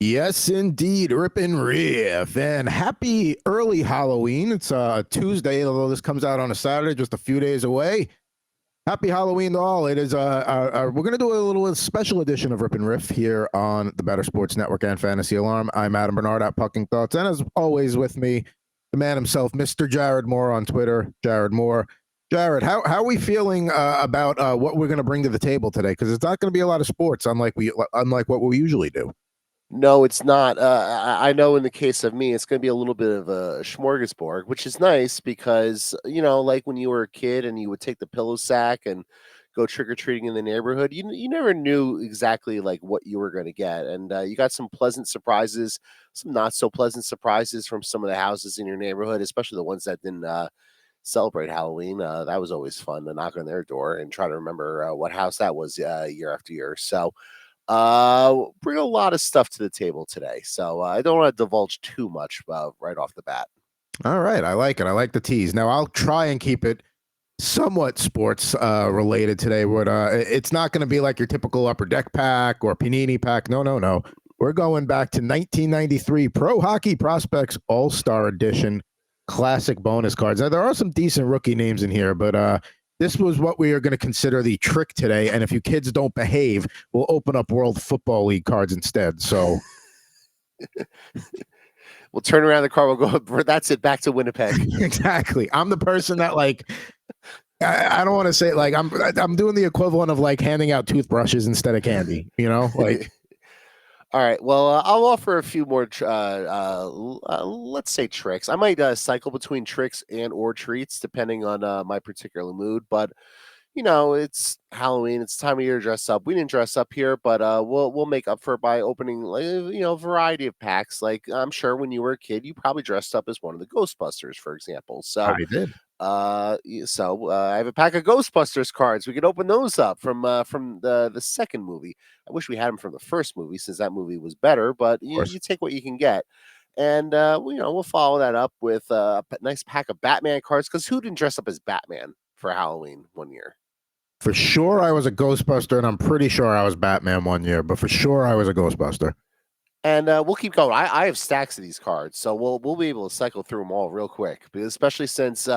Yes, indeed. Rip N Riff. And happy early Halloween. It's Tuesday, although this comes out on a Saturday, just a few days away. Happy Halloween to all. It is we're gonna do a little special edition of Rip and Riff here on the Better Sports Network and Fantasy Alarm. I'm Adam Bernard at Pucking Thoughts, and as always with me, the man himself, Mr. Jared Moore on Twitter. Jared Moore. Jared, how are we feeling about what we're gonna bring to the table today? Because it's not gonna be a lot of sports, unlike what we usually do. No, it's not. I know in the case of me, it's going to be a little bit of a smorgasbord, which is nice because, like when you were a kid and you would take the pillow sack and go trick or treating in the neighborhood, you never knew exactly like what you were going to get. And you got some pleasant surprises, some not so pleasant surprises from some of the houses in your neighborhood, especially the ones that didn't celebrate Halloween. That was always fun to knock on their door and try to remember what house that was year after year. So, bring a lot of stuff to the table today, so I don't want to divulge too much right off the bat. All right, I like it. I like the tease. Now I'll try and keep it somewhat sports related today. But it's not going to be like your typical upper deck pack or panini pack. No, no, no. We're going back to 1993 Pro Hockey Prospects All Star Edition Classic bonus cards. Now there are some decent rookie names in here, but this was what we are going to consider the trick today. And if you kids don't behave, we'll open up World Football League cards instead. So. We'll turn around the car. We'll go. That's it. Back to Winnipeg. Exactly. I'm the person that I don't want to say I'm doing the equivalent of like handing out toothbrushes instead of candy. Like. All right. Well, I'll offer a few more. Let's say tricks. I might cycle between tricks and or treats depending on my particular mood. But it's Halloween. It's time of year to dress up. We didn't dress up here, but we'll make up for it by opening a variety of packs. Like I'm sure when you were a kid, you probably dressed up as one of the Ghostbusters, for example. So I did. I have a pack of Ghostbusters cards. We could open those up from the second movie. I wish we had them from the first movie since that movie was better, but you take what you can get. And we'll follow that up with a nice pack of Batman cards because who didn't dress up as Batman for Halloween one year? For sure, I was a Ghostbuster, and I'm pretty sure I was Batman one year. But for sure, I was a Ghostbuster. And we'll keep going. I have stacks of these cards, so we'll be able to cycle through them all real quick. Especially since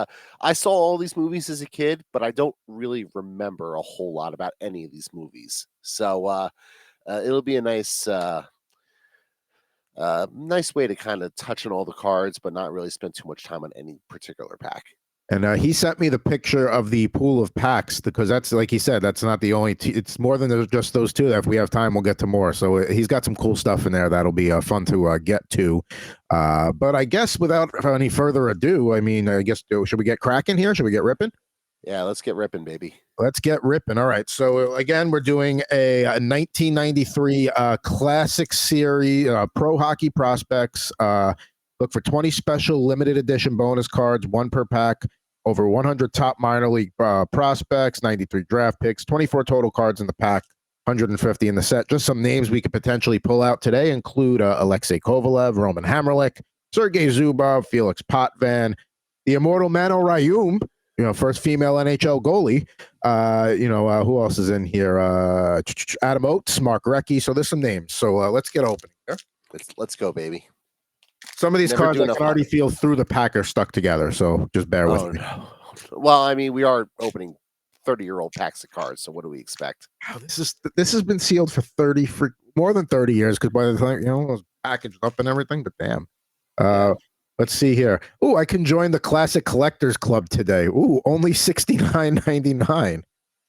I saw all these movies as a kid, but I don't really remember a whole lot about any of these movies. So it'll be a nice way to kind of touch on all the cards, but not really spend too much time on any particular pack. And he sent me the picture of the pool of packs because that's, like he said, that's not the only. It's more than just those two. If we have time, we'll get to more. So he's got some cool stuff in there that'll be fun to get to. But I guess without any further ado, should we get cracking here? Should we get ripping? Yeah, let's get ripping, baby. Let's get ripping. All right. So again, we're doing a 1993 Classic Series Pro Hockey Prospects. Look for 20 special limited edition bonus cards, one per pack. Over 100 top minor league prospects, 93 draft picks, 24 total cards in the pack, 150 in the set. Just some names we could potentially pull out today include Alexei Kovalev, Roman Hamrlik, Sergei Zubov, Felix Potvin, the immortal Mano Rayum, first female NHL goalie. Who else is in here? Adam Oates, Mark Recchi. So there's some names. So let's get opening here. Let's go, baby. Some of these cards I can already feel through the pack are stuck together, so just bear with me. No. Well, I mean, we are opening 30-year-old packs of cards, so what do we expect? Wow, this has been sealed for more than 30 years because by the time it was packaged up and everything. But damn, let's see here. Oh, I can join the Classic Collectors Club today. Ooh, only $69.99.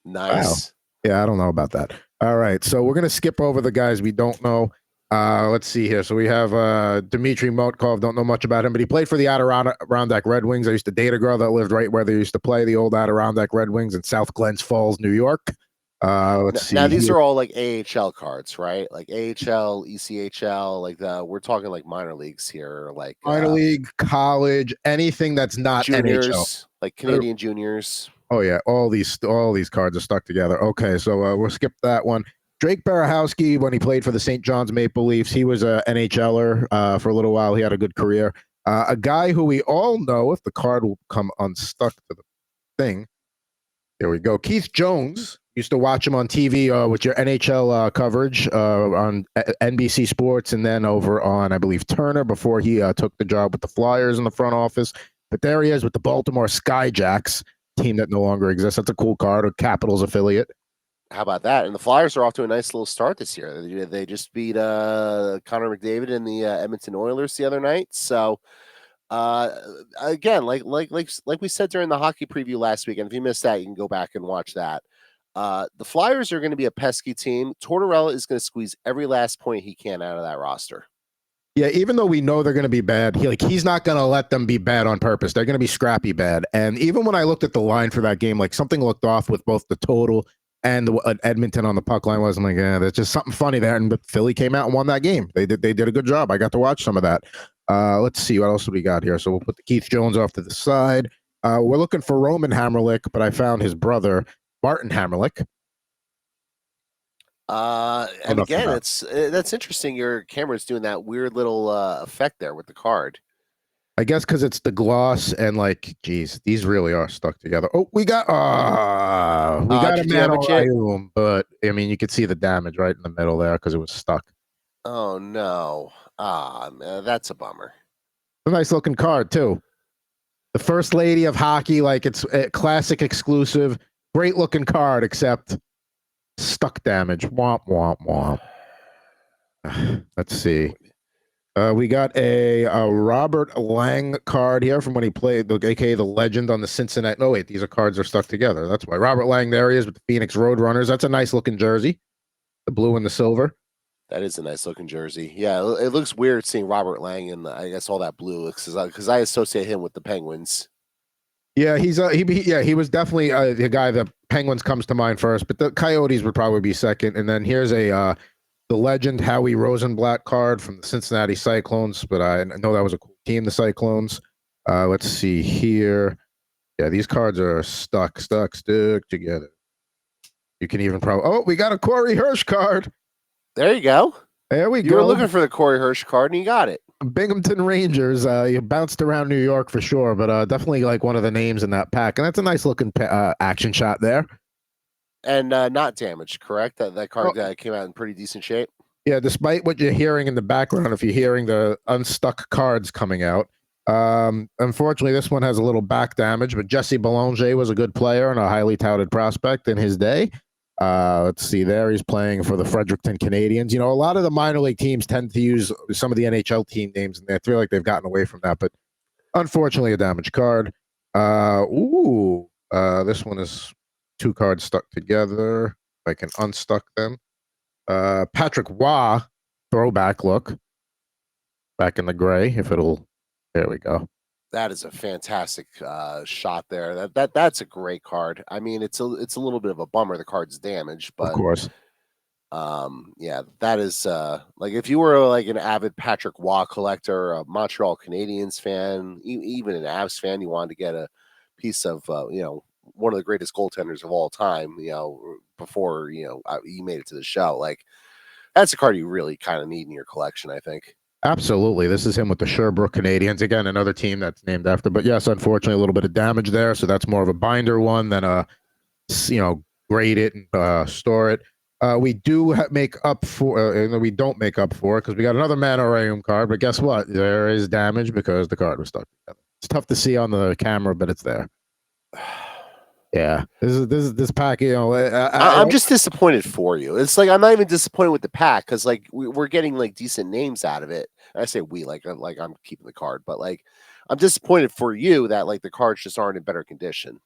Nice. Wow. Yeah, I don't know about that. All right, so we're gonna skip over the guys we don't know. Let's see here. So we have Dmitry Motkov. Don't know much about him, but he played for the Adirondack Red Wings. I used to date a girl that lived right where they used to play, the old Adirondack Red Wings in South Glens Falls, New York. Let's see. Now these are all like AHL cards, right? Like AHL, ECHL, like we're talking like minor leagues here, like minor league, college, anything that's not juniors, NHL. like Canadian juniors. Oh yeah, all these cards are stuck together. Okay, so we'll skip that one. Drake Barahowski, when he played for the St. John's Maple Leafs, he was a NHLer for a little while. He had a good career. A guy who we all know, if the card will come unstuck to the thing. Here we go. Keith Jones, Used to watch him on TV with your NHL coverage on NBC Sports, and then over on, I believe, Turner before he took the job with the Flyers in the front office. But there he is with the Baltimore Skyjacks, team that no longer exists. That's a cool card, a Capitals affiliate. How about that? And the Flyers are off to a nice little start this year. They just beat Connor McDavid and the Edmonton Oilers the other night. So again, like we said during the hockey preview last week, and if you missed that, you can go back and watch that. The Flyers are going to be a pesky team. Tortorella is going to squeeze every last point he can out of that roster. Yeah, even though we know they're going to be bad, he's not going to let them be bad on purpose. They're going to be scrappy bad. And even when I looked at the line for that game, like something looked off with both the total and the Edmonton on the puck line. I'm like, yeah, there's just something funny there. And but Philly came out and won that game. They did a good job. I got to watch some of that. Let's see what else we got here. So we'll put the Keith Jones off to the side. We're looking for Roman Hammerlick, but I found his brother Martin Hammerlick. And again, that's interesting. Your camera's doing that weird little effect there with the card. I guess because it's the gloss and like, geez, these really are stuck together. Oh, we got a man, but I mean, you could see the damage right in the middle there because it was stuck. Oh no! Man, that's a bummer. A nice looking card too. The First Lady of Hockey, like it's a classic exclusive, great looking card, except stuck damage. Womp womp womp. Let's see. We got a Robert Lang card here from when he played, aka the legend on the Cincinnati. No, wait, these cards are stuck together. That's why. Robert Lang, there he is with the Phoenix Roadrunners. That's a nice looking jersey. The blue and the silver. That is a nice looking jersey. Yeah, it looks weird seeing Robert Lang and I guess all that blue because I associate him with the Penguins. Yeah, he was definitely the guy. The Penguins comes to mind first, but the Coyotes would probably be second. And then here's the legend Howie Rosenblatt card from the Cincinnati Cyclones, but I know that was a cool team, the Cyclones. Let's see here. Yeah, these cards are stuck together. You can even we got a Corey Hirsch card. There you go. There we go. You were looking for the Corey Hirsch card and you got it. Binghamton Rangers. You bounced around New York for sure, but definitely like one of the names in that pack. And that's a nice looking action shot there. And not damaged, correct? That card came out in pretty decent shape. Yeah, despite what you're hearing in the background, if you're hearing the unstuck cards coming out. Unfortunately, this one has a little back damage, but Jesse Belanger was a good player and a highly touted prospect in his day. Let's see there. He's playing for the Fredericton Canadians. You know, a lot of the minor league teams tend to use some of the NHL team names, and I feel like they've gotten away from that. But unfortunately, a damaged card. This one is 2 cards stuck together. I can unstuck them. Patrick Waugh, throwback look. Back in the gray, there we go. That is a fantastic shot there. That's a great card. I mean, it's a little bit of a bummer the card's damaged, but of course. Yeah, that is like if you were like an avid Patrick Waugh collector, a Montreal Canadiens fan, even an Avs fan, you wanted to get a piece of one of the greatest goaltenders of all time, before you made it to the show. Like that's a card you really kind of need in your collection, I think. Absolutely. This is him with the Sherbrooke Canadians. Again, another team that's named after. But yes, unfortunately, a little bit of damage there. So that's more of a binder one than grade it and store it. We do make up for, we don't make up for it because we got another Manorarium card. But guess what? There is damage because the card was stuck together. It's tough to see on the camera, but it's there. Yeah, this pack. I'm just disappointed for you. It's like I'm not even disappointed with the pack because like we're getting like decent names out of it. I say we like I'm keeping the card, but like I'm disappointed for you that like the cards just aren't in better condition.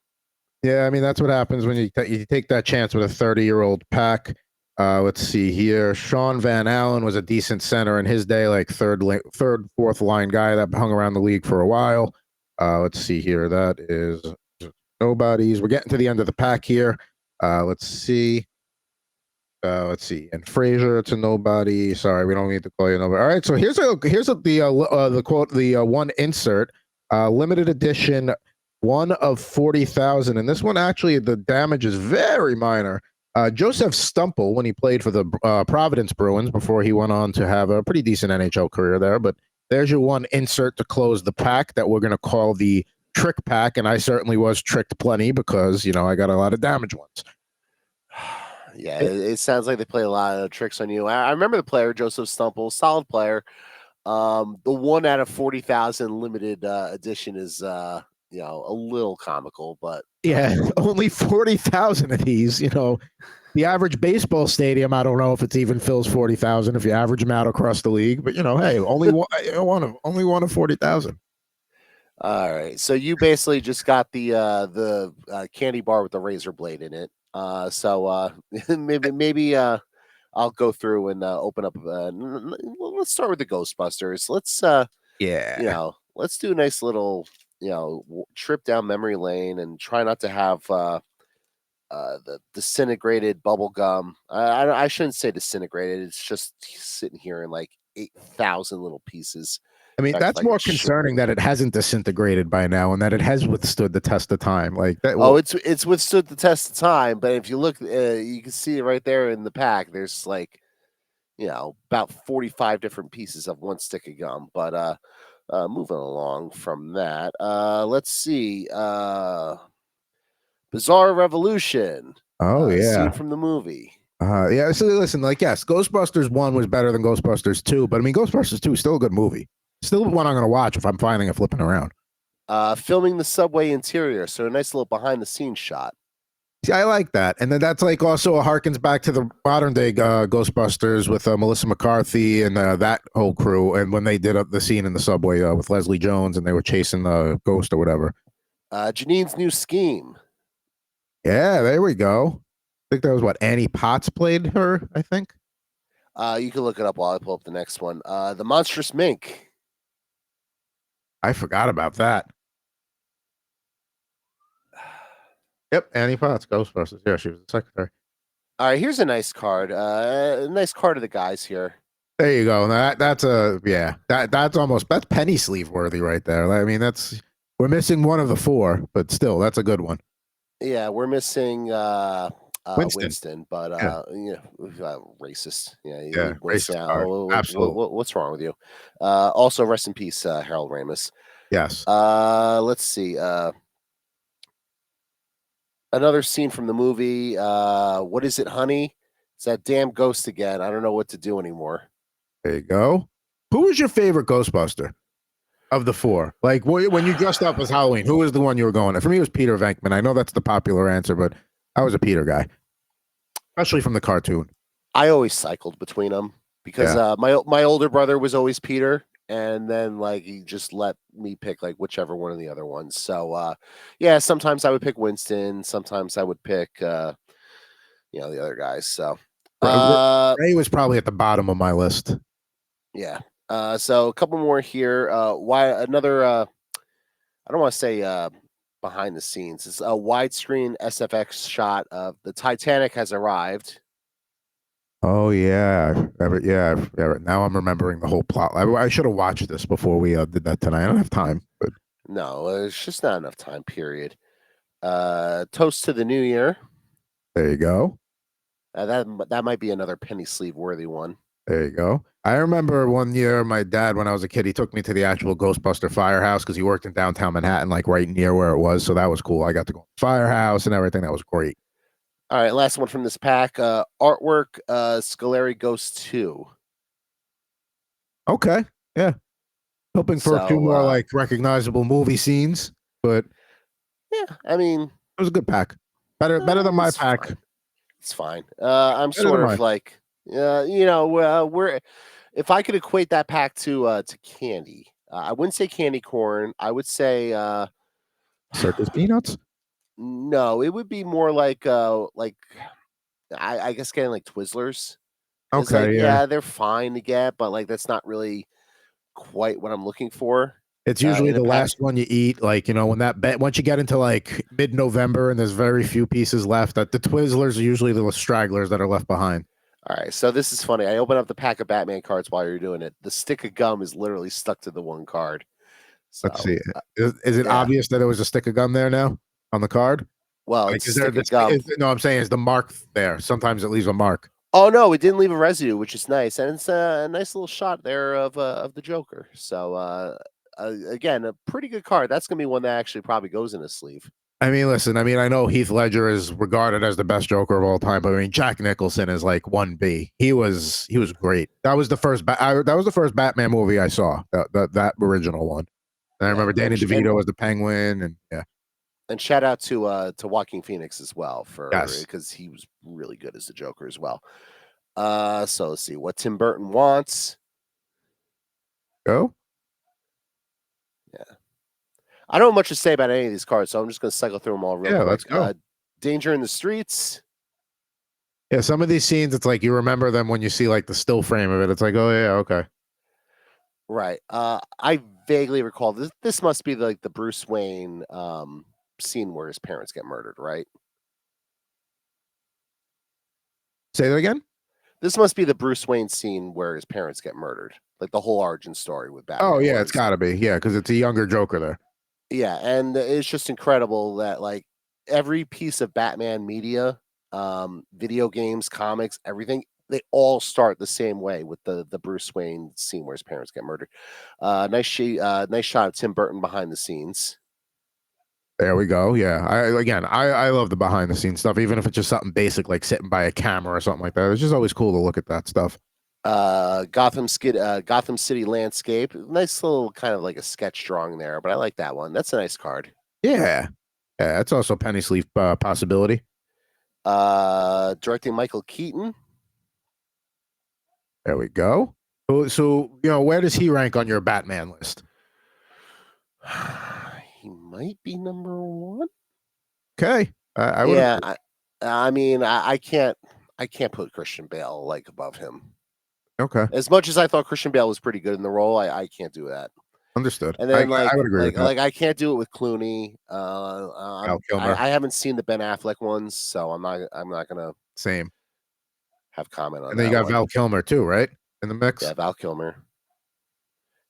Yeah, I mean that's what happens when you take that chance with a 30-year-old pack. Let's see here. Sean Van Allen was a decent center in his day, like third, fourth line guy that hung around the league for a while. Let's see here. That is nobodies. We're getting to the end of the pack here. Let's see. And Frazier, it's a nobody. Sorry, we don't need to call you nobody. All right, so here's the quote, the one insert, limited edition, 1 of 40,000, and this one actually the damage is very minor. Joseph Stumple, when he played for the Providence Bruins before he went on to have a pretty decent NHL career there. But there's your one insert to close the pack that we're going to call the trick pack, and I certainly was tricked plenty because I got a lot of damage ones. Yeah. It sounds like they play a lot of tricks on you. I remember the player Joseph Stumple, solid player. The 1 out of 40,000 limited edition is a little comical, but Yeah, only 40,000 of these. The average baseball stadium, I don't know if it's even fills 40,000 if you average them out across the league. But hey, only one of 40,000. All right. So you basically just got the candy bar with the razor blade in it. So maybe I'll go through and open up. Let's start with the Ghostbusters. Yeah. Let's do a nice little trip down memory lane and try not to have the disintegrated bubble gum. I shouldn't say disintegrated. It's just sitting here in like 8,000 little pieces. I mean, Fact, that's like more it should concerning be. that it hasn't disintegrated by now and that it has withstood the test of time. Like that. Oh, it's withstood the test of time. But if you look, you can see it right there in the pack. There's like about 45 different pieces of one stick of gum. But moving along from that, let's see. Bizarre Revolution, Oh scene yeah. from the movie. Yeah. So listen, like, yes, Ghostbusters 1 was better than Ghostbusters 2, but I mean, Ghostbusters 2 is still a good movie. Still one I'm going to watch if I'm finding it flipping around. Filming the subway interior, so a nice little behind the scenes shot. See, I like that, and then that's like also harkens back to the modern day Ghostbusters with Melissa McCarthy and that whole crew, and when they did the scene in the subway with Leslie Jones, and they were chasing the ghost or whatever. Janine's new scheme. Yeah, there we go. I think that was what Annie Potts played her. I think. You can look it up while I pull up the next one. The monstrous mink. I forgot about that. Yep, Annie Potts, Ghostbusters. Yeah, she was the secretary. All right, here's a nice card. A nice card of the guys here. There you go. That's that's penny sleeve worthy right there. I mean, we're missing one of the four, but still, that's a good one. Yeah, we're missing Winston. Winston, but Yeah, racist. Yeah, he yeah, Winston. racist card. Absolutely. What's wrong with you? Also, rest in peace, Harold Ramis. Yes. Let's see. Another scene from the movie. What is it, honey? It's that damn ghost again. I don't know what to do anymore. There you go. Who was your favorite Ghostbuster of the four? Like when you dressed up as Halloween, who was the one you were going to? For me, it was Peter Venkman. I know that's the popular answer, but I was a Peter guy, especially from the cartoon. I always cycled between them because Yeah. my older brother was always Peter, and then like he just let me pick like whichever one of the other ones. So yeah, sometimes I would pick Winston, sometimes I would pick the other guys. So Ray was probably at the bottom of my list. yeah. So a couple more here. Why another? I don't want to say behind the scenes. It's a widescreen SFX shot of the Titanic has arrived. Oh yeah, yeah. Now I'm remembering the whole plot. I should have watched this before we did that tonight. I don't have time, but No, it's just not enough time. Period. Toast to the New Year. there you go. That might be another penny sleeve worthy one. There you go. I remember one year, my dad, when I was a kid, he took me to the actual Ghostbuster firehouse because he worked in downtown Manhattan, like right near where it was. So that was cool. I got to go to the firehouse and everything. That was great. All right, last one from this pack. Artwork. Scolari Ghost 2. Okay. Yeah. Hoping for a few more like recognizable movie scenes, but yeah, I mean, it was a good pack. Better than my pack. Fine. It's fine. I'm Better sort than of mine. like, we're. If I could equate that pack to candy, I wouldn't say candy corn. I would say Circus Peanuts. no. It would be more like I guess getting like Twizzlers. Because like Okay. Yeah. yeah, they're fine to get, but like that's not really quite what I'm looking for It's usually in a the pack. last one you eat, like when once you get into like mid-November and there's very few pieces left. That the Twizzlers are usually the stragglers that are left behind. All right, so this is funny. I opened up the pack of Batman cards while you're doing it. The stick of gum is literally stuck to the one card. Let's So see. Is it yeah, obvious that there was a stick of gum there now on the card? well, Like, it's a stick of gum. no, I'm saying is the mark there. Sometimes it leaves a mark. Oh no, it didn't leave a residue, which is nice, and it's a nice little shot there of the Joker. So again, a pretty good card. That's gonna be one that actually probably goes in a sleeve. I mean, listen. I mean, I know Heath Ledger is regarded as the best Joker of all time, but I mean, Jack Nicholson is like 1B. He was great. That was the first. That was the first Batman movie I saw. That original one. And I Yeah, remember Danny DeVito as the Penguin, and yeah, and shout out to Joaquin Phoenix as well for yes. because he was really good as the Joker as well. So let's see what Tim Burton wants. Go. Yeah, I don't have much to say about any of these cards, so I'm just going to cycle through them all real Yeah, quick. let's go. Danger in the Streets. Yeah, some of these scenes, it's like you remember them when you see like the still frame of it. It's like, oh yeah, okay. Right. I vaguely recall this. This must be like the Bruce Wayne scene where his parents get murdered, right? Say that again. This must be the Bruce Wayne scene where his parents get murdered, like the whole origin story with Oh Batman. yeah, it's got to be, yeah, because it's a younger Joker there. Yeah, and it's just incredible that like every piece of Batman media, video games, comics, everything, they all start the same way with the Bruce Wayne scene where his parents get murdered. Nice shot of Tim Burton behind the scenes. There we go. Yeah, I love the behind the scenes stuff, even if it's just something basic like sitting by a camera or something like that. It's just always cool to look at that stuff. Gotham City landscape. Nice little kind of like a sketch drawing there, but I like that one. That's a nice card. Yeah, yeah, that's also a penny sleeve possibility. Directing Michael Keaton. There we go. So where does he rank on your Batman list? He might be number one. Okay, I would. Yeah, I mean, I can't put Christian Bale like above him. Okay, As much as I thought Christian Bale was pretty good in the role, I can't do that. understood. And then I would agree with that. I can't do it with Clooney. Val Kilmer, I haven't seen the Ben Affleck ones, so I'm not gonna same. have comment on And then you that got one. Val Kilmer too, right? In the mix. Yeah, Val Kilmer.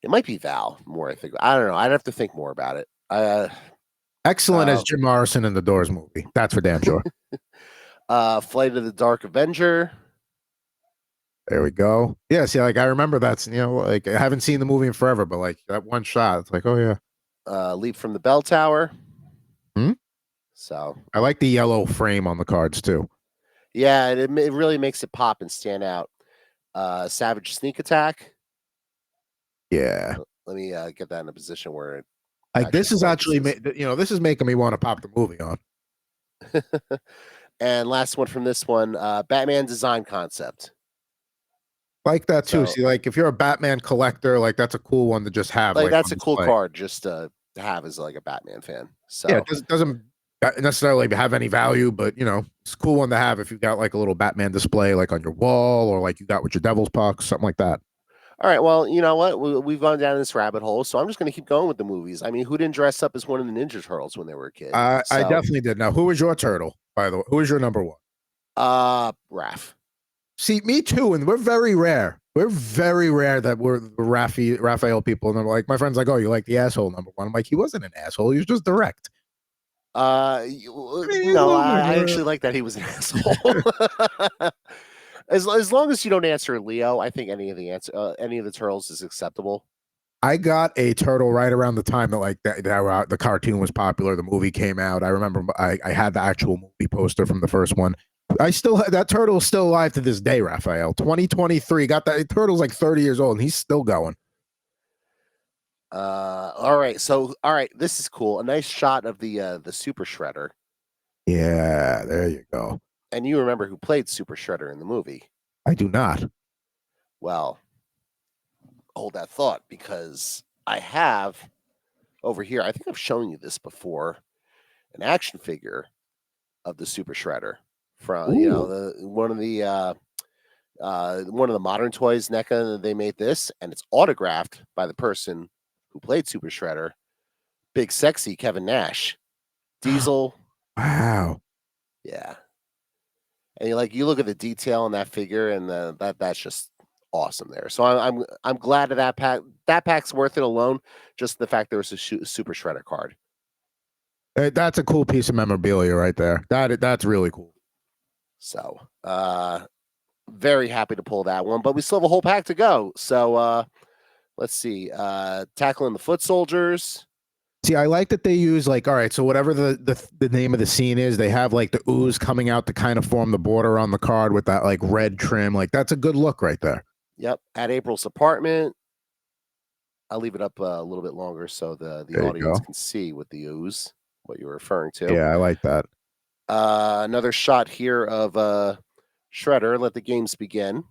It might be Val more. I think I don't know. I'd have to think more about it. Excellent as Jim Morrison in the Doors movie. That's for damn sure. Flight of the Dark Avenger. There we go. Yeah, see, like I remember that's like I haven't seen the movie in forever, but like that one shot, it's like, oh yeah. Leap from the Bell Tower. Hmm? So I like the yellow frame on the cards too. yeah, it really makes it pop and stand out. Savage Sneak Attack. Yeah. Let me get that in a position where it Like this is actually, focuses. this is making me want to pop the movie on. And last one from this one, Batman design concept. Like that too. So, See, like if you're a Batman collector, like that's a cool one to just have. like that's on a cool display. card just to have as like a Batman fan. So Yeah, it doesn't necessarily have any value, but it's a cool one to have if you've got like a little Batman display, like on your wall, or like you got with your Devil's Puck, something like that. all right, well, you know what? We've gone down this rabbit hole, so I'm just going to keep going with the movies. I mean, who didn't dress up as one of the Ninja Turtles when they were a kid? I definitely did. Now, who was your turtle, by the way? Who was your number one? Raph. See, me too, and we're very rare. We're very rare that we're Raphael people, and I'm like, my friend's like, oh, you like the asshole number one? I'm like, he wasn't an asshole. He was just direct. No, I actually like that he was an asshole. As long as you don't answer Leo, I think any of the turtles is acceptable. I got a turtle right around the time that like that the cartoon was popular. The movie came out. I remember I had the actual movie poster from the first one. I still that turtle is still alive to this day. Raphael, 2023, got that turtle's like 30 years old and he's still going. All right, this is cool. A nice shot of the Super Shredder. Yeah, there you go. And you remember who played Super Shredder in the movie? I do not. Well, hold that thought because I have over here. I think I've shown you this before. An action figure of the Super Shredder from one of the modern toys. NECA, they made this, and it's autographed by the person who played Super Shredder, Big Sexy Kevin Nash. Diesel. Wow. Yeah. And you look at the detail on that figure, and that's just awesome there. So I'm glad that pack. That pack's worth it alone. Just the fact there was a Super Shredder card. That's a cool piece of memorabilia right there. That's really cool. So very happy to pull that one, but we still have a whole pack to go. So let's see. Tackling the Foot Soldiers. See, I like that they use like, all right, so whatever the name of the scene is, they have like the ooze coming out to kind of form the border on the card with that like red trim. Like that's a good look right there. Yep. At April's apartment. I'll leave it up a little bit longer so the There you audience go. can see with the ooze what you're referring to. Yeah, I like that. Another shot here of Shredder. Let the games begin.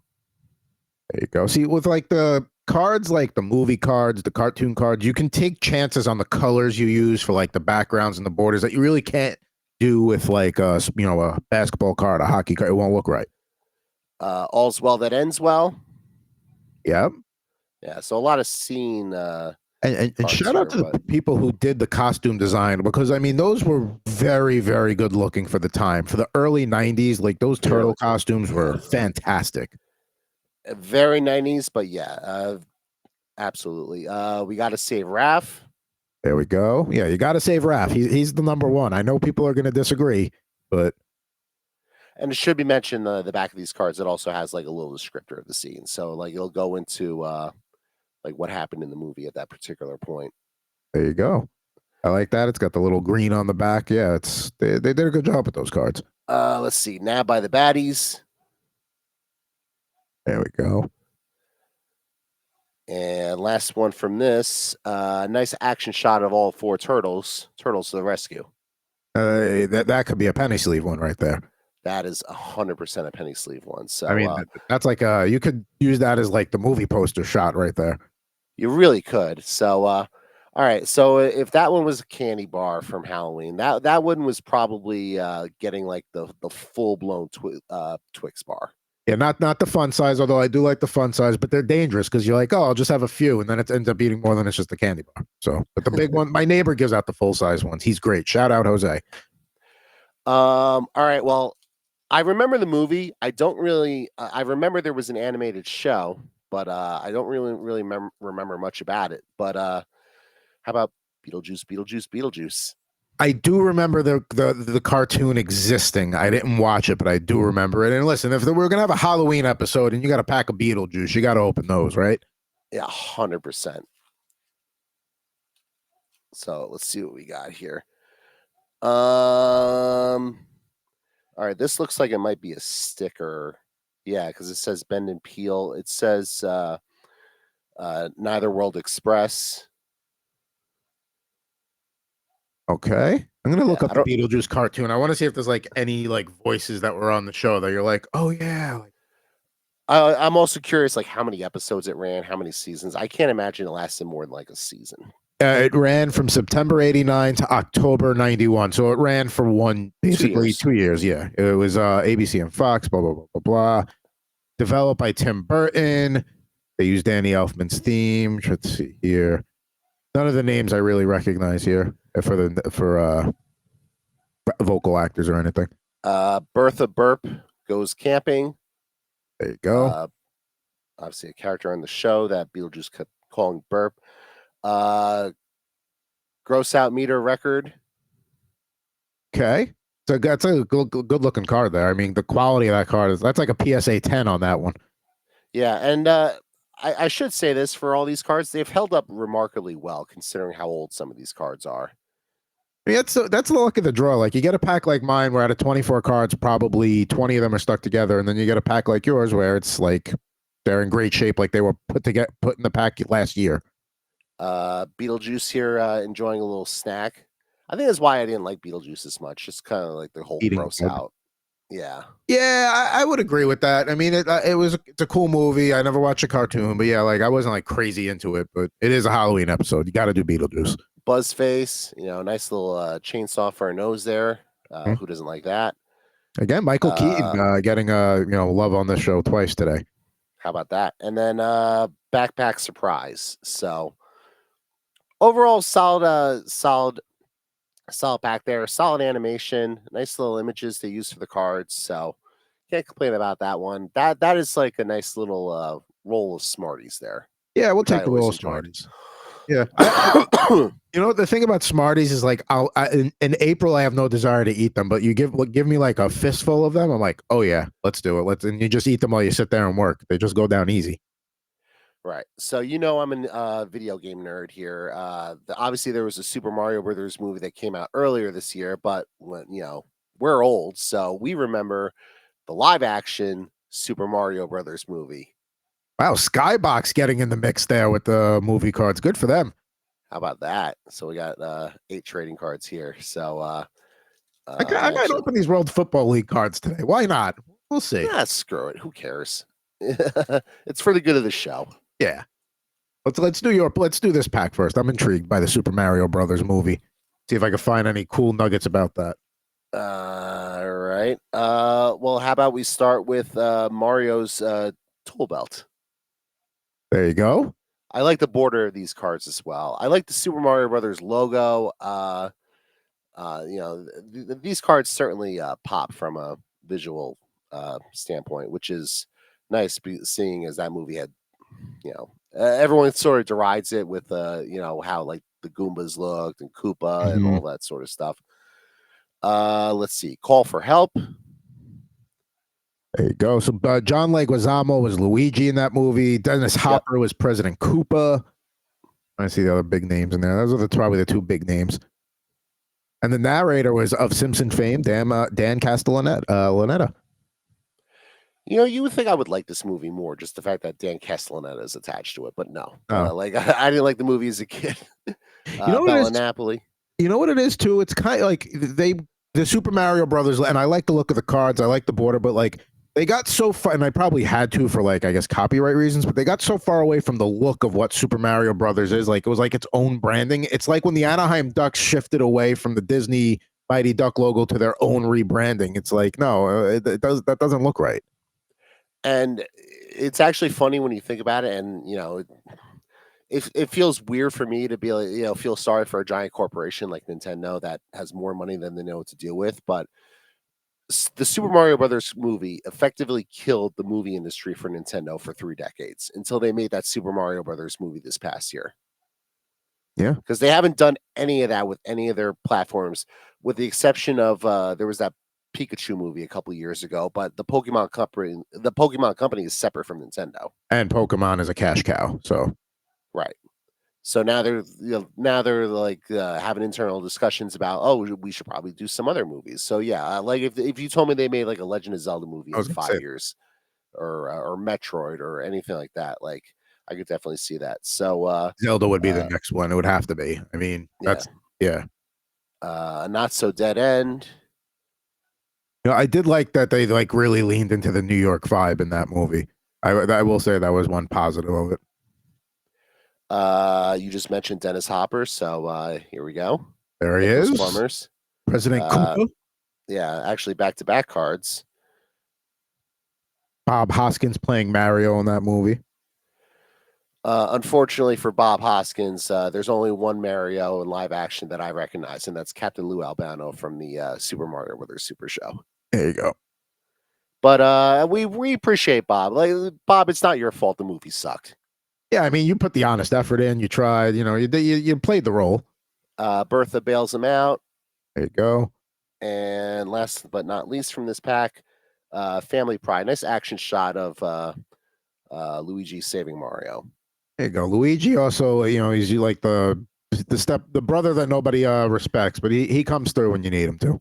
There you go. See, with like the cards, like the movie cards, the cartoon cards, you can take chances on the colors you use for like the backgrounds and the borders that you really can't do with like a a basketball card, a hockey card. It won't look right. All's well that ends well. Yep. Yeah, so a lot of scene. And shout out to the people who did the costume design, because I mean those were very, very good looking for the time. For the early 90s, like those turtle costumes were fantastic. Very 90s, but yeah, absolutely. We got to save Raph. There we go. Yeah, you got to save Raph. He's the number one. I know people are going to disagree, but and it should be mentioned the back of these cards. It also has like a little descriptor of the scene, so like it'll go into like what happened in the movie at that particular point. There you go. I like that. It's got the little green on the back. Yeah, they did a good job with those cards. Let's see. Nabbed by the baddies. There we go. And last one from this, nice action shot of all four turtles. Turtles to the rescue. That could be a penny sleeve one right there. That is 100% a penny sleeve one. So I mean, that's like you could use that as like the movie poster shot right there. You really could. So all right. So if that one was a candy bar from Halloween, that one was probably getting like the full blown Twix bar. Yeah, not the fun size, although I do like the fun size, but they're dangerous because you're like, oh, I'll just have a few, and then it ends up eating more than it's just a candy bar. So, but the big one, my neighbor gives out the full size ones. He's great. Shout out Jose. All right. Well, I remember the movie. I don't really. I remember there was an animated show, but I don't really remember much about it. But how about Beetlejuice? I do remember the cartoon existing. I didn't watch it, but I do remember it. And listen, if we're gonna have a Halloween episode and you got a pack of Beetlejuice, you got to open those, right? Yeah, 100%. So let's see what we got here. All right, this looks like it might be a sticker. Yeah, because it says Bend and Peel. It says Neither World Express. Okay. I'm gonna look up the Beetlejuice cartoon. I want to see if there's like any like voices that were on the show that you're like, oh yeah. I'm also curious, like how many episodes it ran, how many seasons. I can't imagine it lasted more than like a season. It ran from September '89 to October '91, so it ran for basically 2 years. Yeah, it was ABC and Fox. Blah blah blah blah blah. Developed by Tim Burton. They used Danny Elfman's theme. Let's see here. None of the names I really recognize here for vocal actors or anything. Bertha Burp Goes Camping. There you go. Obviously, a character on the show that Beetlejuice kept calling Burp. Gross Out Meter Record. Okay. So that's a good looking card there. I mean, the quality of that card that's like a PSA 10 on that one. Yeah, and I should say this for all these cards, they've held up remarkably well considering how old some of these cards are. I mean, that's the luck of the draw. Like you get a pack like mine where out of 24 cards, probably 20 of them are stuck together, and then you get a pack like yours where it's like they're in great shape, like they were put in the pack last year. Beetlejuice here enjoying a little snack. I think that's why I didn't like Beetlejuice as much. Just kind of like the whole gross out. Yeah. Yeah, I would agree with that. I mean, it's a cool movie. I never watched a cartoon, but yeah, like I wasn't like crazy into it. But it is a Halloween episode. You got to do Beetlejuice. Buzzface, nice little chainsaw for a nose there. Who doesn't like that? Again, Michael Keaton getting love on this show twice today. How about that? And then Backpack Surprise. So overall, solid pack there. Solid animation. Nice little images they use for the cards. So can't complain about that one. That is like a nice little roll of Smarties there. Yeah, we'll take the roll of Smarties. Yeah. The thing about Smarties is like in April I have no desire to eat them, but you give me like a fistful of them, I'm like, oh yeah, let's do it. And you just eat them while you sit there and work. They just go down easy. Right. So I'm a video game nerd here. Obviously, there was a Super Mario Brothers movie that came out earlier this year, but when we're old, so we remember the live action Super Mario Brothers movie. Wow, Skybox getting in the mix there with the movie cards. Good for them. How about that? So we got 8 trading cards here. So I might actually, open these World Football League cards today. Why not? We'll see. screw it. Who cares? It's for the good of the show. Yeah. Let's do this pack first. I'm intrigued by the Super Mario Brothers movie. See if I can find any cool nuggets about that. All right. Well, how about we start with Mario's tool belt? There you go. I like the border of these cards as well. I like the Super Mario Brothers logo. These cards certainly pop from a visual standpoint, which is nice. Seeing as that movie had, everyone sort of derides it with, how like the Goombas looked and Koopa and Mhm. all that sort of stuff. Let's see. Call for help. There you go. So John Leguizamo was Luigi in that movie. Dennis Yep. Hopper was President Koopa. I see the other big names in there. Those are probably the two big names. And the narrator was of Simpson fame, Dan Castellaneta. You would think I would like this movie more, just the fact that Dan Castellaneta is attached to it, but no. Oh. I didn't like the movie as a kid. You know what it Bella is? Napoli. You know what it is too? It's kind of like the Super Mario Brothers, and I like the look of the cards. I like the border, but like they got so far, and I probably had to for like I guess copyright reasons, but they got so far away from the look of what Super Mario Brothers is. Like it was like its own branding. It's like when the Anaheim Ducks shifted away from the Disney Mighty Duck logo to their own rebranding. It's like no, that doesn't look right. And it's actually funny when you think about it, and it feels weird for me to be like, feel sorry for a giant corporation like Nintendo that has more money than they know what to deal with. But the Super Mario Brothers movie effectively killed the movie industry for Nintendo for 3 decades until they made that Super Mario Brothers movie this past year. Yeah. Because they haven't done any of that with any of their platforms, with the exception of there was that Pikachu movie a couple of years ago, but the Pokemon company is separate from Nintendo. And Pokemon is a cash cow, so Right. So now they're like having internal discussions about, oh, we should probably do some other movies. So yeah, like if you told me they made like a Legend of Zelda movie I in was gonna 5 say years, or Metroid or anything like that, like I could definitely see that. So Zelda would be the uh, next one. It would have to be. I mean, yeah, yeah. Not So Dead End. I did like that they like really leaned into the New York vibe in that movie. I will say that was one positive of it. You just mentioned Dennis Hopper, so here we go. There he Nicholas is, Plumbers. President Uh, Koopa. yeah, actually back-to-back cards. Bob Hoskins playing Mario in that movie. Unfortunately for Bob Hoskins, there's only one Mario in live action that I recognize, and that's Captain Lou Albano from the Super Mario Brothers Super Show. There you go. But we appreciate Bob. Like Bob, it's not your fault the movie sucked. Yeah, I mean, you put the honest effort in. You tried. You played the role. Bertha bails him out, There you go. and last but not least from this pack, Family Pride. Nice action shot of Luigi saving Mario. There you go. Luigi also, he's like the brother that nobody respects, but he comes through when you need him to.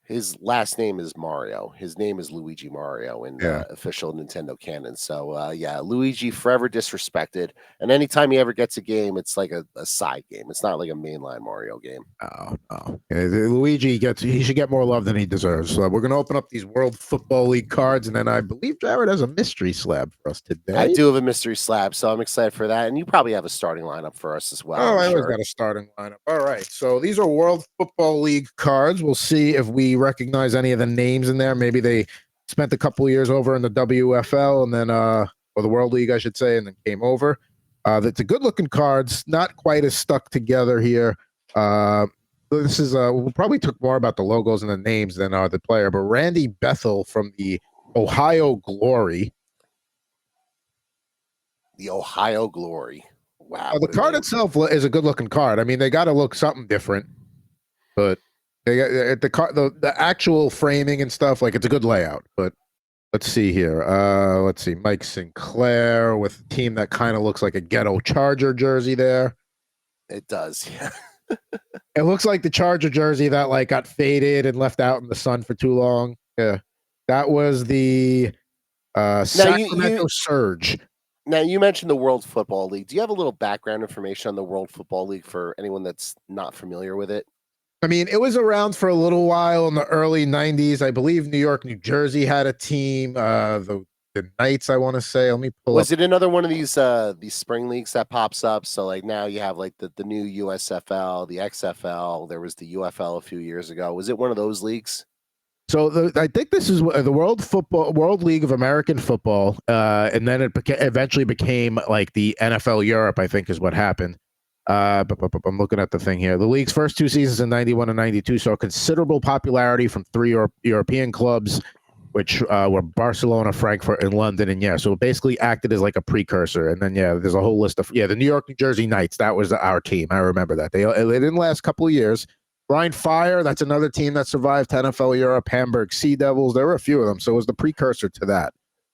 His last name is Mario. His name is Luigi Mario in Yeah. official Nintendo canon. So, yeah, Luigi forever disrespected. And anytime he ever gets a game, it's like a side game. It's not like a mainline Mario game. Oh. Luigi he should get more love than he deserves. So we're gonna open up these World Football League cards, and then I believe Jared has a mystery slab for us today. I do have a mystery slab, so I'm excited for that. And you probably have a starting lineup for us as well. Oh, I I'm always sure. got a starting lineup. All right. So these are World Football League cards. We'll see if we recognize any of the names in there. Maybe they spent a couple of years over in the WFL and then or the World League, I should say, and then came over. That's a good looking cards, not quite as stuck together here. This is we'll probably talk more about the logos and the names than the player, but Randy Bethel from the Ohio Glory. The Ohio Glory. Wow. The what a card name. itself is a good looking card. I mean, they got to look something different, but they got the actual framing and stuff. Like it's a good layout, but Let's see here. Let's see. Mike Sinclair with a team that kind of looks like a ghetto Charger jersey there. It does, yeah. It looks like the Charger jersey that like got faded and left out in the sun for too long. Yeah. That was the Now Sacramento Surge. now you mentioned the World Football League. Do you have a little background information on the World Football League for anyone that's not familiar with it? I mean, it was around for a little while in the early 90s. I believe New York, New Jersey had a team. The Knights, I want to say. Let me pull up. Was it another one of these spring leagues that pops up? So like now you have like the new USFL, the XFL, there was the UFL a few years ago. Was it one of those leagues? So I think this is the World League of American Football, and then it eventually became like the NFL Europe. I think is what happened. I'm looking at the thing here. The league's first two seasons in '91 and '92 saw considerable popularity from three European clubs, which were Barcelona, Frankfurt, and London. And yeah, so it basically acted as like a precursor. And then yeah, there's a whole list of the New York, New Jersey Knights. That was our team. I remember that. They didn't last a couple of years. Rhine Fire, that's another team that survived to NFL Europe. Hamburg Sea Devils, there were a few of them, so it was the precursor to that.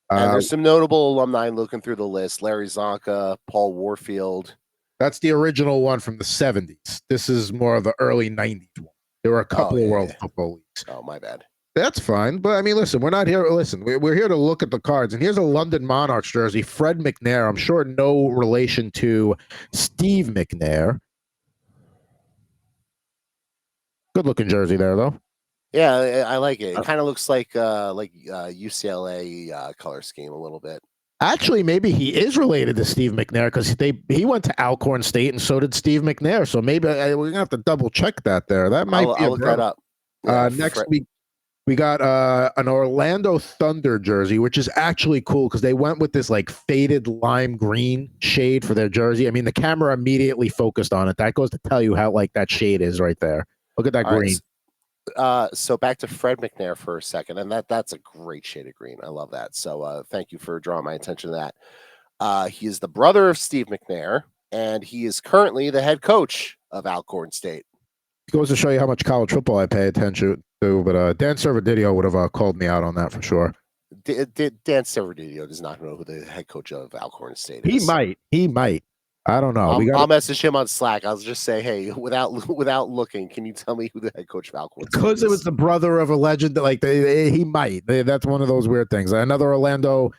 And there's some notable alumni looking through the list: Larry Zonka, Paul Warfield. That's the original one from the 70s. This is more of the early 90s one. There were a couple of World Football Leagues. Oh, my bad. That's fine. But I mean, listen, we're not here. Listen, we're here to look at the cards. And here's a London Monarchs jersey. Fred McNair. I'm sure no relation to Steve McNair. Good looking jersey there, though. Yeah, I like it. It kind of looks like UCLA color scheme a little bit. Actually, maybe he is related to Steve McNair because he went to Alcorn State and so did Steve McNair. So maybe we're gonna have to double check that there. That might be. I'll look that up. Yeah, next we got an Orlando Thunder jersey, which is actually cool because they went with this like faded lime green shade for their jersey. I mean, the camera immediately focused on it. That goes to tell you how like that shade is right there. Look at that green. So back to Fred McNair for a second, and that's a great shade of green. I love that. So thank you for drawing my attention to that. He is the brother of Steve McNair, and he is currently the head coach of Alcorn State. It goes to show you how much college football I pay attention to, but Dan Servadidio would have called me out on that for sure. Dan Servadidio does not know who the head coach of Alcorn State is. He might. I don't know. I'll message him on Slack. I'll just say, hey, without looking, can you tell me who the head coach of Alcorn State is? Because it was the brother of a legend that like he might. That's one of those weird things. Another Orlando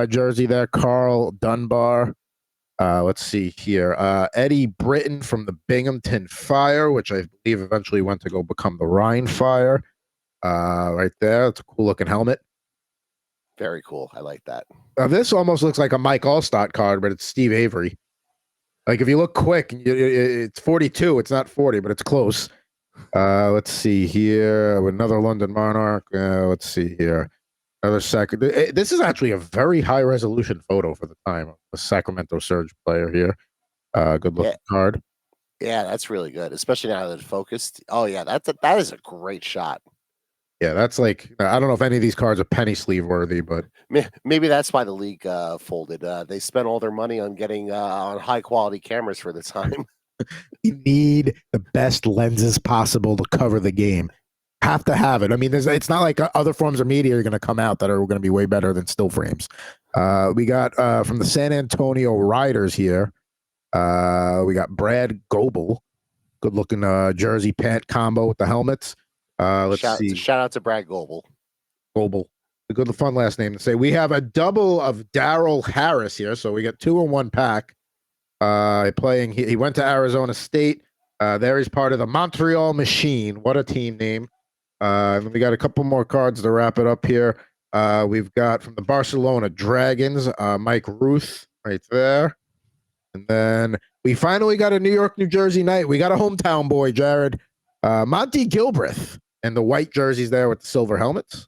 jersey there, Carl Dunbar. Let's see here. Eddie Britton from the Binghamton Fire, which I believe eventually went to go become the Rhine Fire. Right there. It's a cool looking helmet. Very cool. I like that. This almost looks like a Mike Allstott card, but it's Steve Avery. Like if you look quick, it's 42. It's not 40, but it's close. Let's see here. Another London Monarch. Let's see here. Another second. This is actually a very high resolution photo for the time of the Sacramento Surge player here. Good looking card. Yeah, that's really good, especially now that it's focused. Oh yeah, that is a great shot. Yeah, that's like I don't know if any of these cards are penny sleeve worthy, but maybe that's why the league folded. They spent all their money on getting on high quality cameras for the time. You need the best lenses possible to cover the game. Have to have it. I mean, it's not like other forms of media are going to come out that are going to be way better than still frames. We got from the San Antonio Riders here. We got Brad Goebel, good looking jersey pant combo with the helmets. Let's see. Shout out to Brad Goebel. A good fun last name to say. We have a double of Daryl Harris here, so we got 2 in 1 pack. Playing. He went to Arizona State. There he's part of the Montreal Machine. What a team name. We got a couple more cards to wrap it up here. We've got from the Barcelona Dragons, Mike Ruth right there. And then we finally got a New York, New Jersey Knight. We got a hometown boy, Jared. Monty Gilbreth and the white jerseys there with the silver helmets.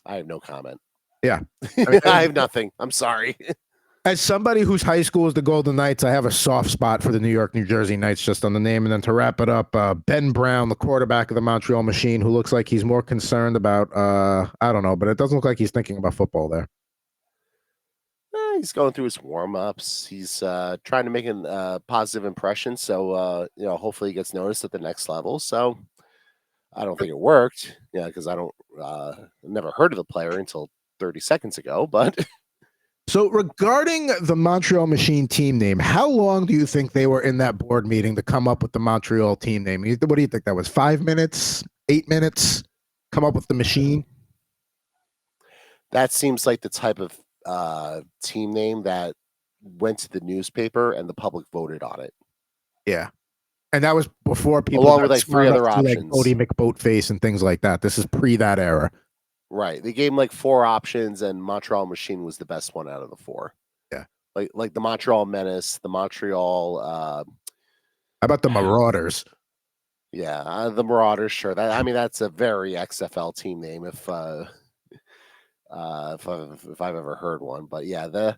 I have no comment. Yeah. I have nothing. I'm sorry. As somebody whose high school is the Golden Knights, I have a soft spot for the New York, New Jersey Knights just on the name. And then to wrap it up, Ben Brown, the quarterback of the Montreal Machine, who looks like he's more concerned about, I don't know, but it doesn't look like he's thinking about football there. He's going through his warm-ups. He's trying to make a positive impression. So, hopefully he gets noticed at the next level. So I don't think it worked. Yeah, because I don't never heard of the player until 30 seconds ago. But So regarding the Montreal Machine team name, how long do you think they were in that board meeting to come up with the Montreal team name? What do you think that was? 5 minutes, 8 minutes? Come up with the machine? that seems like the type of team name that went to the newspaper and the public voted on it, Yeah. And that was before people along with got like smart 3 enough other to like options. Bodie McBoatface and things like that. This is pre that era. Right. They gave him like 4 options, and Montreal Machine was the best one out of the 4. Yeah. Like the Montreal Menace, the Montreal How about the Marauders? yeah, the Marauders, sure. I mean, that's a very XFL team name if I've ever heard one. But yeah,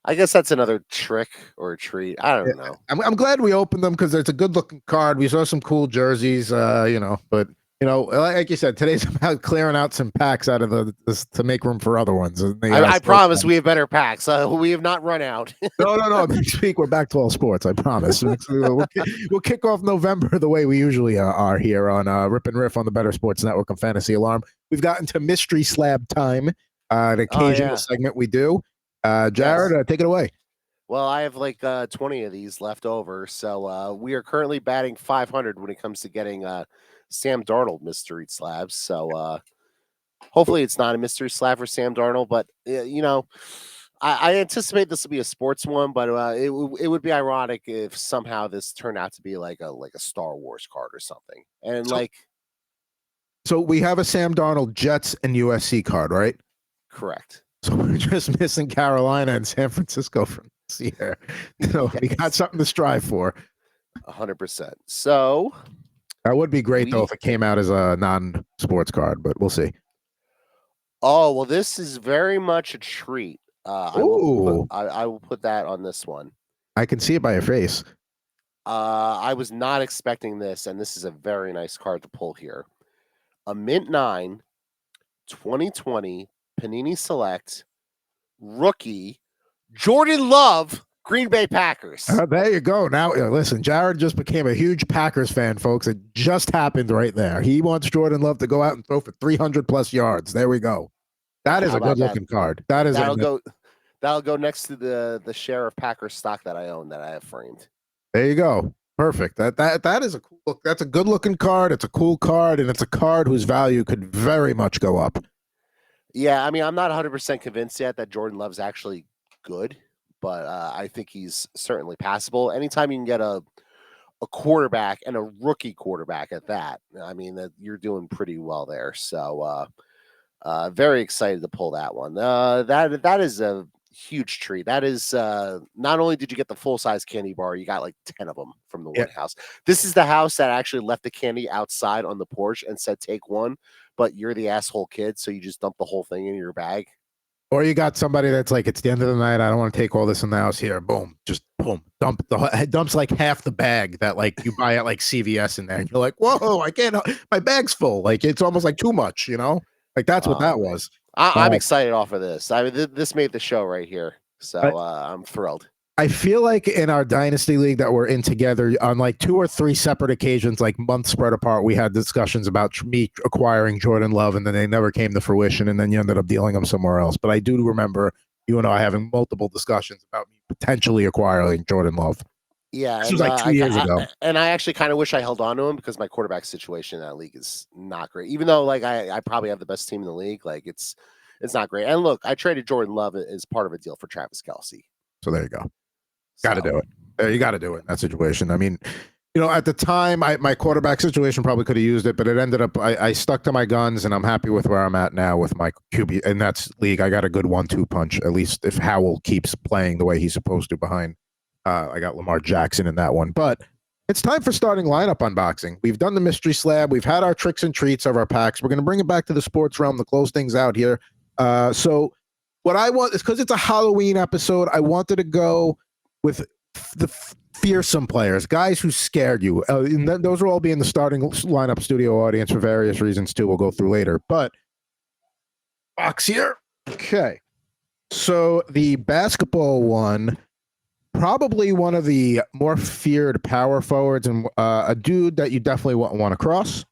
I guess that's another trick or a treat. I Yeah. don't know. I'm glad we opened them because it's a good looking card. We saw some cool jerseys, but like you said, today's about clearing out some packs out of this to make room for other ones. I promise we have better packs. We have not run out. No. Next week we're back to all sports. I promise. We'll kick off November the way we usually are here on Rip and Riff on the Better Sports Network and Fantasy Alarm. We've gotten to Mystery Slab time, the occasional segment we do. Jared, Yes. take it away. Well, I have like 20 of these left over. So we are currently batting 500 when it comes to getting Sam Darnold mystery slabs. So hopefully it's not a mystery slab for Sam Darnold, but I anticipate this will be a sports one, but it would be ironic if somehow this turned out to be like a Star Wars card or something. And so we have a Sam Darnold Jets and USC card, right? Correct. So we're just missing Carolina and San Francisco from this year. So we got something to strive for. 100%. So that would be great though if it came out as a non-sports card, but we'll see. Oh, well, this is very much a treat. I will put that on this one. I can see it by your face. I was not expecting this, and this is a very nice card to pull here. A Mint 9, 2020 Panini Select rookie Jordan Love, Green Bay Packers. There you go. Now, listen, Jared just became a huge Packers fan, folks. It just happened right there. He wants Jordan Love to go out and throw for 300 plus yards. There we go. That is a good looking card. That'll go next to the share of Packers stock that I own that I have framed. There you go. Perfect. That is a cool look. That's a good looking card. It's a cool card, and it's a card whose value could very much go up. Yeah, I mean, I'm not 100% convinced yet that Jordan Love's actually good, but I think he's certainly passable. Anytime you can get a quarterback and a rookie quarterback at that, I mean, that you're doing pretty well there. So very excited to pull that one. That is a huge treat. That is not only did you get the full size candy bar, you got like 10 of them from the one house. This is the house that actually left the candy outside on the porch and said take one, but you're the asshole kid, so you just dump the whole thing in your bag. Or you got somebody that's like, it's the end of the night, I don't want to take all this in the house. Here, boom, just boom, dumps like half the bag that like you buy at like CVS in there, and you're like, whoa, I can't, my bag's full. Like it's almost like too much, Like that's what that was. I'm excited off of this. I mean, this made the show right here, so I'm thrilled. I feel like in our dynasty league that we're in together on like 2 or 3 separate occasions, like months spread apart, we had discussions about me acquiring Jordan Love, and then they never came to fruition, and then you ended up dealing them somewhere else. But I do remember you and I having multiple discussions about me potentially acquiring Jordan Love. Yeah, this was like 2 years ago. And I actually kind of wish I held on to him because my quarterback situation in that league is not great. Even though like I probably have the best team in the league, like it's not great. And look, I traded Jordan Love as part of a deal for Travis Kelce. So there you go. Got to do it. You got to do it in that situation. I mean, at the time, my quarterback situation probably could have used it, but it ended up I stuck to my guns, and I'm happy with where I'm at now with my QB. In that league, I got a good 1-2 punch, at least if Howell keeps playing the way he's supposed to behind. I got Lamar Jackson in that one. But it's time for starting lineup unboxing. We've done the mystery slab. We've had our tricks and treats of our packs. We're going to bring it back to the sports realm to close things out here. So what I want is, because it's a Halloween episode, I wanted to go with the fearsome players, guys who scared you. And those will all be in the starting lineup studio audience for various reasons too. We'll go through later. But box here. Okay. So the basketball one probably one of the more feared power forwards and a dude that you definitely want to cross.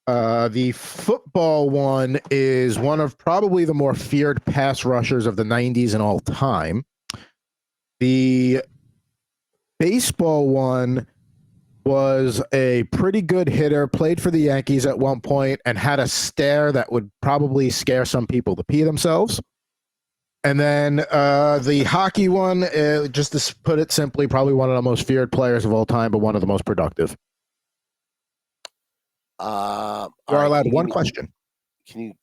The football one is one of probably the more feared pass rushers of the 90s and all time. The baseball one was a pretty good hitter, played for the Yankees at one point, and had a stare that would probably scare some people to pee themselves. And then the hockey one, just to put it simply, probably one of the most feared players of all time, but one of the most productive. You are allowed one question. Can you?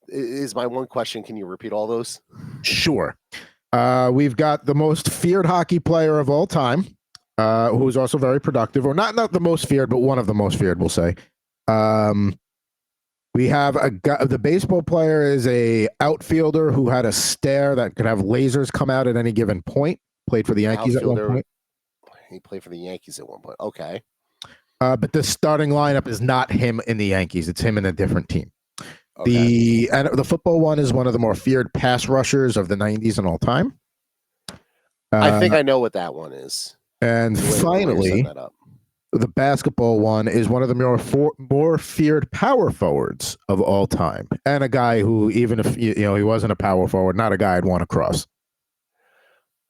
Is my one question? Can you repeat all those? Sure. We've got the most feared hockey player of all time, who's also very productive, or not the most feared, but one of the most feared, we'll say. We have the baseball player is a outfielder who had a stare that could have lasers come out at any given point. Played for the Yankees at one point. He played for the Yankees at one point. Okay. But the starting lineup is not him in the Yankees. It's him in a different team. Okay. The football one is one of the more feared pass rushers of the 90s and all time. I think I know what that one is. And finally, the basketball one is one of the more feared power forwards of all time, and a guy who, even if he wasn't a power forward, not a guy I'd want to cross.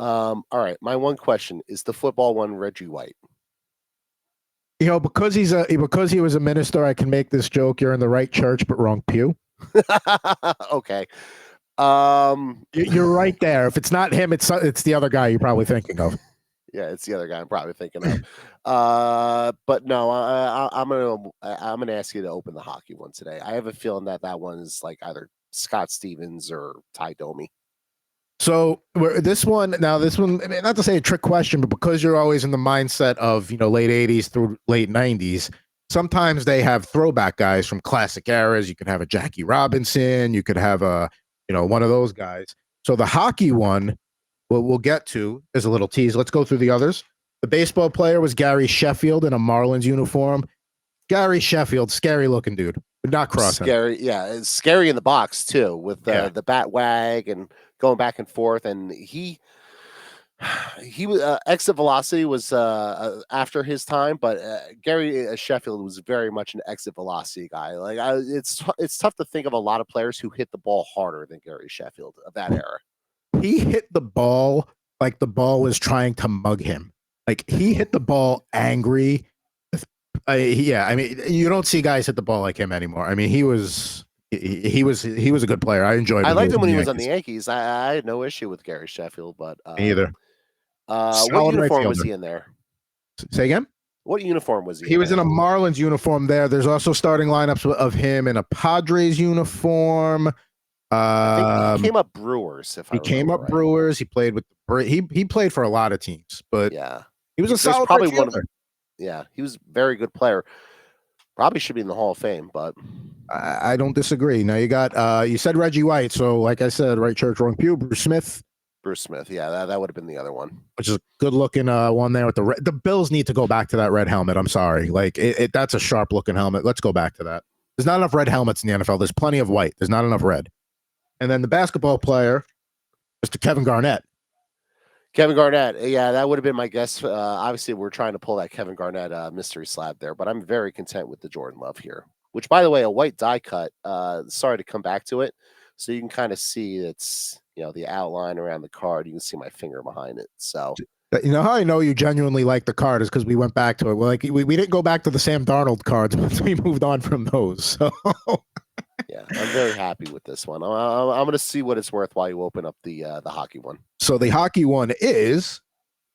All right, my one question is the football one, Reggie White. Because he was a minister, I can make this joke. You're in the right church, but wrong pew. Okay. You're right there. If it's not him, it's the other guy you're probably thinking of. Yeah, it's the other guy I'm probably thinking of. But no, I'm gonna ask you to open the hockey one today. I have a feeling that one is like either Scott Stevens or Ty Domi. So this one, not to say a trick question, but because you're always in the mindset of late 80s through late 90s, sometimes they have throwback guys from classic eras. You could have a Jackie Robinson, you could have a one of those guys. So the hockey one, we'll get to, is a little tease. Let's go through the others. The baseball player was Gary Sheffield in a Marlins uniform. Gary Sheffield, scary looking dude. Would not cross him. Scary, yeah, it's scary in the box too, with the bat wag and going back and forth. And he was exit velocity was after his time, but Gary Sheffield was very much an exit velocity guy. Like it's tough to think of a lot of players who hit the ball harder than Gary Sheffield of that era. He hit the ball like the ball was trying to mug him. Like he hit the ball angry. I mean, you don't see guys hit the ball like him anymore. I mean, he was a good player. I enjoyed. I liked him when he was on the Yankees. I had no issue with Gary Sheffield, but me either. What uniform was he in there? Say again? What uniform was he? He was in a Marlins uniform there. There's also starting lineups of him in a Padres uniform. I think he came up Brewers. Brewers. He played with he played for a lot of teams, but yeah, he was a solid probably one of. Yeah, he was a very good player. Probably should be in the Hall of Fame, but I don't disagree. Now you got you said Reggie White, so like I said, right church, wrong pew. Bruce Smith, yeah, that would have been the other one, which is a good looking one there with the Bills need to go back to that red helmet. I'm sorry, like that's a sharp looking helmet. Let's go back to that. There's not enough red helmets in the NFL. There's plenty of white. There's not enough red. And then the basketball player, Mr. Kevin Garnett. Kevin Garnett, yeah, that would have been my guess. Obviously, we're trying to pull that Kevin Garnett mystery slab there, but I'm very content with the Jordan Love here. Which, by the way, a white die cut. Sorry to come back to it, so you can kind of see it's the outline around the card. You can see my finger behind it. So how I know you genuinely like the card is because we went back to it. Well, like we didn't go back to the Sam Darnold cards once we moved on from those. So. Yeah, I'm very happy with this one. I'm going to see what it's worth while you open up the hockey one. So the hockey one is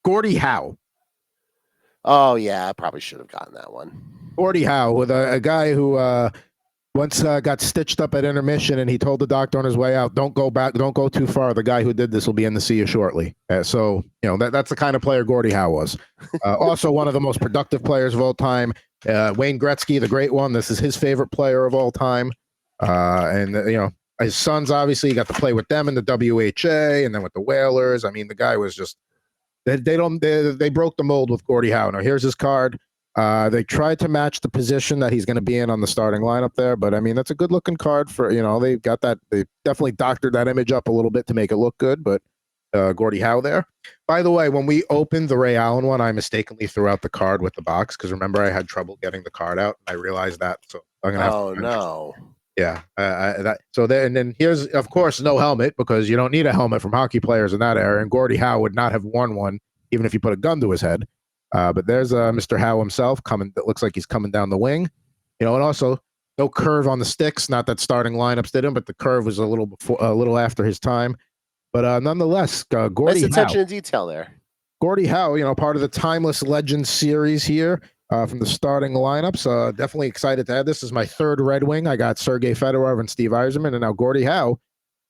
Gordie Howe. Oh, yeah, I probably should have gotten that one. Gordie Howe, with a guy who once got stitched up at intermission, and he told the doctor on his way out, "Don't go back, don't go too far. The guy who did this will be in to see you shortly." So that's the kind of player Gordie Howe was. Also, one of the most productive players of all time. Wayne Gretzky, the great one. This is his favorite player of all time. And his sons, obviously, got to play with them in the WHA and then with the Whalers. I mean, the guy was just they broke the mold with Gordie Howe. Now here's his card. They tried to match the position that he's going to be in on the starting lineup there, but I mean that's a good looking card for they definitely doctored that image up a little bit to make it look good, but Gordie Howe there. By the way, when we opened the Ray Allen one, I mistakenly threw out the card with the box because remember I had trouble getting the card out. I realized that, so I'm gonna have to. Oh no! Yeah, so there, and then here's of course no helmet because you don't need a helmet from hockey players in that era, and Gordie Howe would not have worn one even if you put a gun to his head. But there's Mr. Howe himself coming. That looks like he's coming down the wing, and also no curve on the sticks. Not that starting lineups did him, but the curve was a little after his time. But nonetheless, Gordie Nice attention Howe. to detail there. Gordie Howe, part of the Timeless Legends series here. From the starting lineups. Definitely excited to have this. Is my third Red Wing. I got Sergei Fedorov and Steve Yzerman, and now Gordie Howe.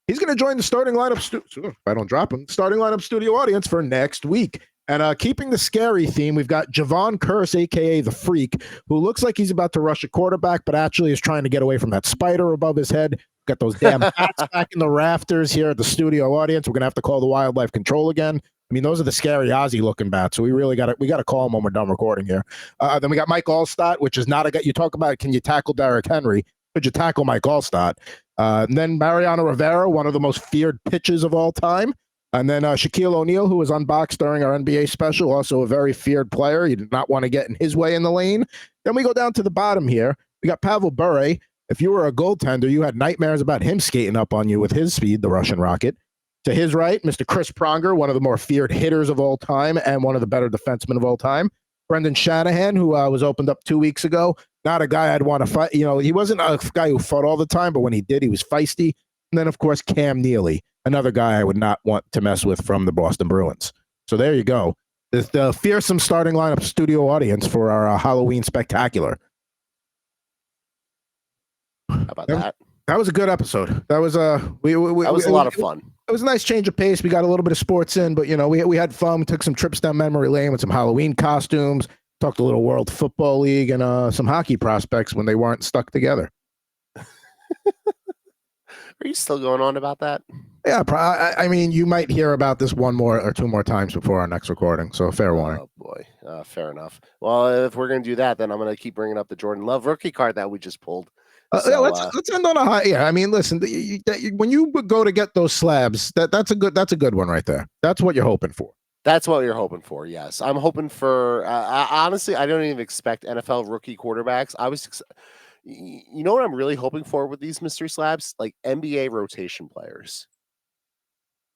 He's going to join the starting lineup. If I don't drop him, starting lineup studio audience for next week. And keeping the scary theme, we've got Javon Curse, a.k.a. The Freak, who looks like he's about to rush a quarterback, but actually is trying to get away from that spider above his head. Got those damn bats back in the rafters here at the studio audience. We're going to have to call the wildlife control again. I mean, those are the scary Ozzy looking bats. So we got to call him when we're done recording here. Then we got Mike Allstott, which is not a guy. You talk about, can you tackle Derrick Henry? Could you tackle Mike Allstott? And then Mariano Rivera, one of the most feared pitchers of all time. And then Shaquille O'Neal, who was unboxed during our NBA special, also a very feared player. You did not want to get in his way in the lane. Then we go down to the bottom here. We got Pavel Bure. If you were a goaltender, you had nightmares about him skating up on you with his speed, the Russian Rocket. To his right, Mr. Chris Pronger, one of the more feared hitters of all time and one of the better defensemen of all time. Brendan Shanahan, who was opened up 2 weeks ago. Not a guy I'd want to fight. He wasn't a guy who fought all the time, but when he did, he was feisty. And then, of course, Cam Neely, another guy I would not want to mess with from the Boston Bruins. So there you go. The fearsome starting lineup studio audience for our Halloween spectacular. How about that? That was a good episode. That was that was a lot of fun. It was a nice change of pace. We got a little bit of sports in, but we had fun. We took some trips down memory lane with some Halloween costumes. Talked a little World Football League and some hockey prospects when they weren't stuck together. Are you still going on about that? Yeah, I mean, you might hear about this one more or two more times before our next recording. So fair warning. Oh boy, fair enough. Well, if we're gonna do that, then I'm gonna keep bringing up the Jordan Love rookie card that we just pulled. Let's end on a high. Yeah, I mean, listen, when you go to get those slabs, that's a good one right there. That's what you're hoping for. That's what you're hoping for. Yes, I'm hoping for. Honestly, I don't even expect NFL rookie quarterbacks. You know what I'm really hoping for with these mystery slabs, like NBA rotation players.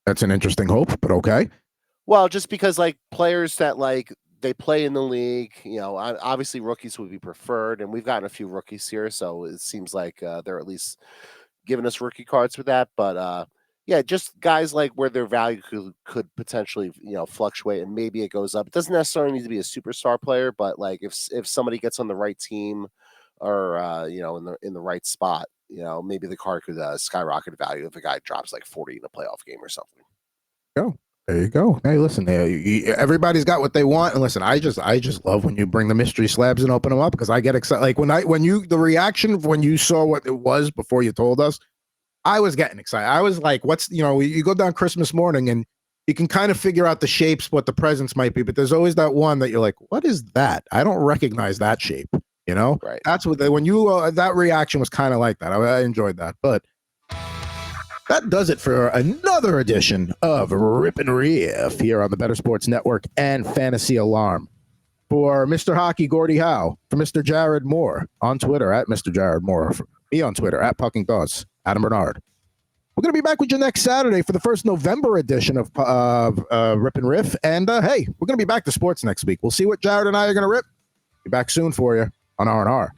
That's an interesting hope, but okay. Well, just because like players that they play in the league, obviously rookies would be preferred, and we've gotten a few rookies here, so it seems like they're at least giving us rookie cards with that. But yeah, just guys like where their value could potentially fluctuate, and maybe it goes up. It doesn't necessarily need to be a superstar player, but like if somebody gets on the right team or in the right spot, maybe the card could skyrocket value if a guy drops like 40 in a playoff game or something. Go. There you go. Hey, listen, everybody's got what they want, and listen, I just love when you bring the mystery slabs and open them up because I get excited. Like the reaction when you saw what it was before you told us, I was getting excited. I was like, what's you go down Christmas morning and you can kind of figure out the shapes, what the presents might be, but there's always that one that you're like, what is that? I don't recognize that shape. Right. That's what when you that reaction was kind of like that. I enjoyed that, but. That does it for another edition of Rip N Riff here on the Better Sports Network and Fantasy Alarm. For Mr. Hockey, Gordie Howe, for Mr. Jared Moore on Twitter at Mr. Jared Moore, for me on Twitter at Pucking Thoughts, Adam Bernard. We're going to be back with you next Saturday for the first November edition of Rip N Riff. And hey, we're going to be back to sports next week. We'll see what Jared and I are going to rip. Be back soon for you on RnR.